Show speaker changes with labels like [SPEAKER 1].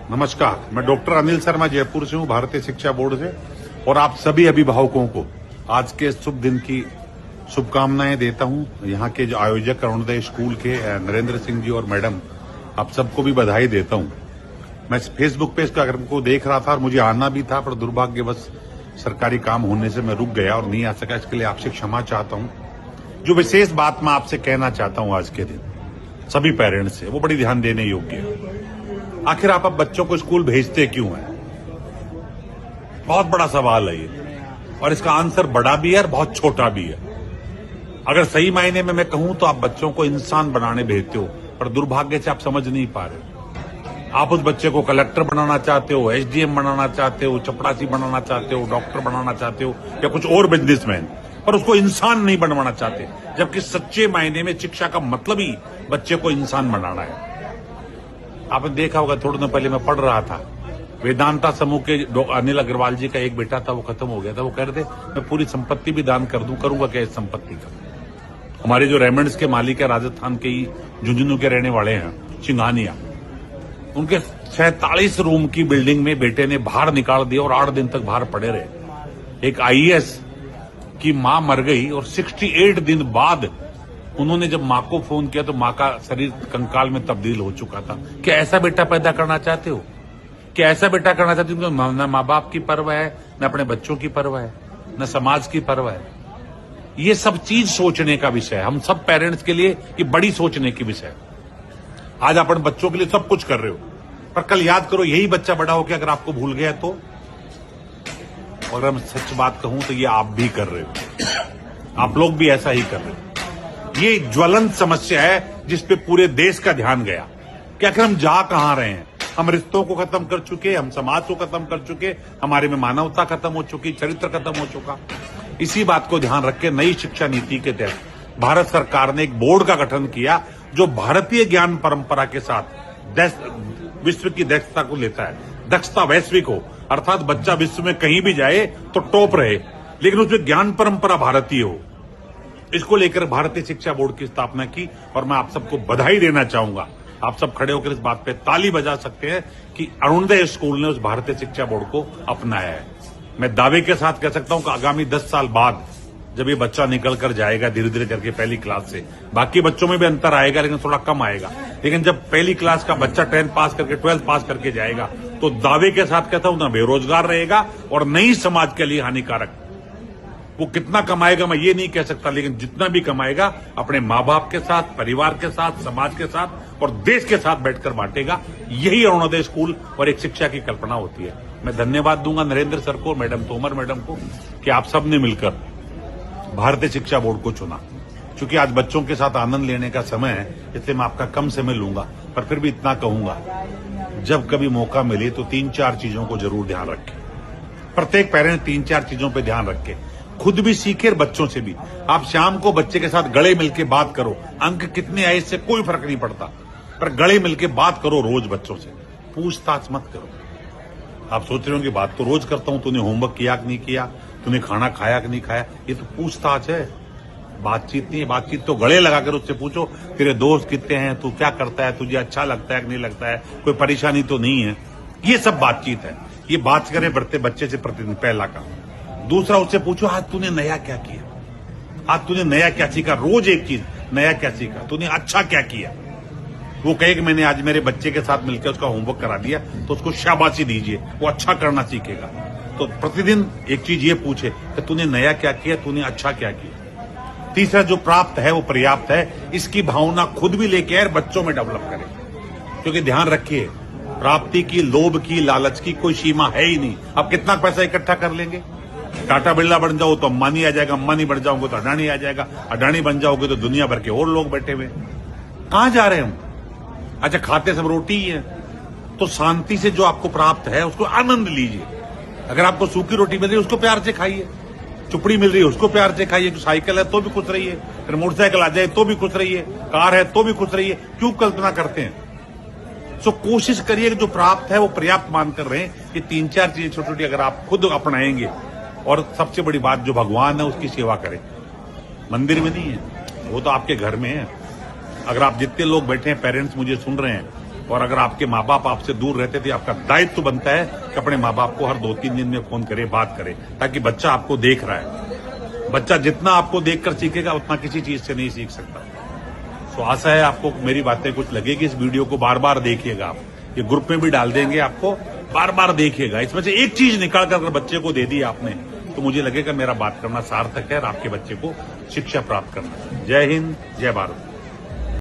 [SPEAKER 1] नमस्कार, मैं डॉक्टर अनिल शर्मा जयपुर से हूँ, भारतीय शिक्षा बोर्ड से। और आप सभी अभिभावकों को आज के शुभ दिन की शुभकामनाएं देता हूँ। यहाँ के जो आयोजक अरुणोदय स्कूल के नरेंद्र सिंह जी और मैडम, आप सबको भी बधाई देता हूँ। मैं फेसबुक पे इसका को देख रहा था और मुझे आना भी था, पर दुर्भाग्यवश सरकारी काम होने से मैं रुक गया और नहीं आ सका। इसके लिए आपसे क्षमा चाहता हूँ। जो विशेष बात मैं आपसे कहना चाहता हूँ आज के दिन सभी पेरेंट्स से, वो बड़ी ध्यान देने योग्य है। आखिर आप अब बच्चों को स्कूल भेजते क्यों हैं? बहुत बड़ा सवाल है ये, और इसका आंसर बड़ा भी है और बहुत छोटा भी है। अगर सही मायने में मैं कहूं तो आप बच्चों को इंसान बनाने भेजते हो, पर दुर्भाग्य से आप समझ नहीं पा रहे। आप उस बच्चे को कलेक्टर बनाना चाहते हो, एसडीएम बनाना चाहते हो, चपरासी बनाना चाहते हो, डॉक्टर बनाना चाहते हो या कुछ और बिजनेसमैन, पर उसको इंसान नहीं बनवाना चाहते। जबकि सच्चे मायने में शिक्षा का मतलब ही बच्चे को इंसान बनाना है। आपने देखा होगा, थोड़े दिन पहले मैं पढ़ रहा था, वेदांता समूह के अनिल अग्रवाल जी का एक बेटा था, वो खत्म हो गया था। वो कह रहे थे मैं पूरी संपत्ति भी दान कर दूं, करूंगा क्या इस संपत्ति का। हमारे जो रेमंड्स के मालिक है, राजस्थान के ही झुंझुनू के रहने वाले हैं, सिंघानिया, उनके 47 रूम की बिल्डिंग में बेटे ने बाहर निकाल दिया और 8 दिन तक बाहर पड़े रहे। एक आईएएस की मां मर गई और 68 दिन बाद उन्होंने जब मां को फोन किया तो मां का शरीर कंकाल में तब्दील हो चुका था। क्या ऐसा बेटा पैदा करना चाहते हो? क्या ऐसा बेटा करना चाहते हो? न माँ बाप की परवाह है, न अपने बच्चों की परवाह है, न समाज की परवाह है। ये सब चीज सोचने का विषय है। हम सब पेरेंट्स के लिए ये बड़ी सोचने की विषय है। आज आप अपने बच्चों के लिए सब कुछ कर रहे हो, पर कल याद करो यही बच्चा बड़ा होकर अगर आपको भूल गया तो। और अगर मैं सच बात कहूं तो ये आप भी कर रहे हो, आप लोग भी ऐसा ही कर रहे हो। ये ज्वलंत समस्या है जिस पे पूरे देश का ध्यान गया कि आखिर हम जा कहां रहे हैं। हम रिश्तों को खत्म कर चुके, हम समाज को खत्म कर चुके, हमारे में मानवता खत्म हो चुकी, चरित्र खत्म हो चुका। इसी बात को ध्यान रख के नई शिक्षा नीति के तहत भारत सरकार ने एक बोर्ड का गठन किया जो भारतीय ज्ञान परंपरा के साथ विश्व की दक्षता को लेता है। दक्षता वैश्विक हो, अर्थात बच्चा विश्व में कहीं भी जाए तो टॉप रहे, लेकिन उसमें ज्ञान परंपरा भारतीय हो। इसको लेकर भारतीय शिक्षा बोर्ड की स्थापना की और मैं आप सबको बधाई देना चाहूंगा। आप सब खड़े होकर इस बात पे ताली बजा सकते हैं कि अरुणोदय स्कूल ने उस भारतीय शिक्षा बोर्ड को अपनाया है। मैं दावे के साथ कह सकता हूं कि आगामी 10 साल बाद जब ये बच्चा निकल कर जाएगा धीरे धीरे करके पहली क्लास से, बाकी बच्चों में भी अंतर आएगा लेकिन थोड़ा कम आएगा, लेकिन जब पहली क्लास का बच्चा 10 पास करके 12 पास करके जाएगा तो दावे के साथ कहता हूं ना बेरोजगार रहेगा और नई समाज के लिए हानिकारक। वो कितना कमाएगा मैं ये नहीं कह सकता, लेकिन जितना भी कमाएगा अपने माँ बाप के साथ, परिवार के साथ, समाज के साथ और देश के साथ बैठकर बांटेगा। यही अरुणोदय स्कूल और एक शिक्षा की कल्पना होती है। मैं धन्यवाद दूंगा नरेंद्र सर को, मैडम तोमर मैडम को, कि आप सब ने मिलकर भारतीय शिक्षा बोर्ड को चुना। क्योंकि आज बच्चों के साथ आनंद लेने का समय है, इसलिए मैं आपका कम समय लूंगा, पर फिर भी इतना कहूंगा, जब कभी मौका मिले तो 3-4 चीजों को जरूर ध्यान रखें। प्रत्येक पेरेंट 3-4 चीजों पर ध्यान रखे, खुद भी सीखे, बच्चों से भी। आप शाम को बच्चे के साथ गले मिलके बात करो, अंक कितने आए इससे कोई फर्क नहीं पड़ता, पर गले मिलके बात करो रोज बच्चों से, पूछताछ मत करो। आप सोच रहे हो कि बात तो रोज करता हूं, तूने होमवर्क किया कि नहीं किया, तूने खाना खाया कि नहीं खाया, ये तो पूछताछ है, बातचीत नहीं है। बातचीत तो गले लगाकर उससे पूछो तेरे दोस्त कितने हैं, तू क्या करता है, तुझे अच्छा लगता है कि नहीं लगता है, कोई परेशानी तो नहीं है। ये सब बातचीत है। ये बात करें बढ़ते बच्चे से प्रतिदिन, पहला काम। दूसरा, उससे पूछो आज तूने नया क्या किया, आज तूने नया क्या सीखा। रोज एक चीज, नया क्या सीखा, तूने अच्छा क्या किया। वो कहे कि मैंने आज मेरे बच्चे के साथ मिलकर उसका होमवर्क करा दिया, तो उसको शाबाशी दीजिए, वो अच्छा करना सीखेगा। तो प्रतिदिन एक चीज ये पूछे कि तूने नया क्या किया, तूने अच्छा क्या किया। तीसरा, जो प्राप्त है वो पर्याप्त है, इसकी भावना खुद भी लेके आए, बच्चों में डेवलप करें। क्योंकि ध्यान रखिए, प्राप्ति की, लोभ की, लालच की कोई सीमा है ही नहीं। आप कितना पैसा इकट्ठा कर लेंगे, टाटा बिरला बन जाओ तो अंबानी आ जाएगा, अंबानी बन जाओगे तो अडानी आ जाएगा, अडानी बन जाओगे तो दुनिया भर के और लोग बैठे हुए। कहां जा रहे हैं हम? अच्छा, खाते सब रोटी ही है, तो शांति से जो आपको प्राप्त है उसको आनंद लीजिए। अगर आपको सूखी रोटी मिल रही है उसको प्यार से खाइए, चुपड़ी मिल रही है उसको प्यार से खाइए। साइकिल है तो भी खुश रहिए, फिर मोटरसाइकिल आ जाए तो भी खुश रहिए, कार है तो भी खुश रहिए। क्यों कल्पना करते हैं? सो कोशिश करिए कि जो प्राप्त है वो पर्याप्त मानकर रहे। ये 3-4 चीजें छोटी छोटी अगर आप खुद अपनाएंगे, और सबसे बड़ी बात, जो भगवान है उसकी सेवा करें। मंदिर में नहीं है, वो तो आपके घर में है। अगर आप जितने लोग बैठे हैं पेरेंट्स मुझे सुन रहे हैं, और अगर आपके माँ बाप आपसे दूर रहते थे, आपका दायित्व बनता है कि अपने माँ बाप को हर 2-3 दिन में फोन करे, बात करे, ताकि बच्चा आपको देख रहा है। बच्चा जितना आपको देखकर सीखेगा उतना किसी चीज से नहीं सीख सकता। तो आशा है आपको मेरी बातें कुछ लगेगी। इस वीडियो को बार बार देखिएगा आप, ये ग्रुप में भी डाल देंगे, आपको बार बार देखिएगा। इसमें से एक चीज निकाल कर अगर बच्चे को दे दी आपने, तो मुझे लगेगा मेरा बात करना सार्थक है और आपके बच्चे को शिक्षा प्राप्त करना। जय हिंद, जय भारत।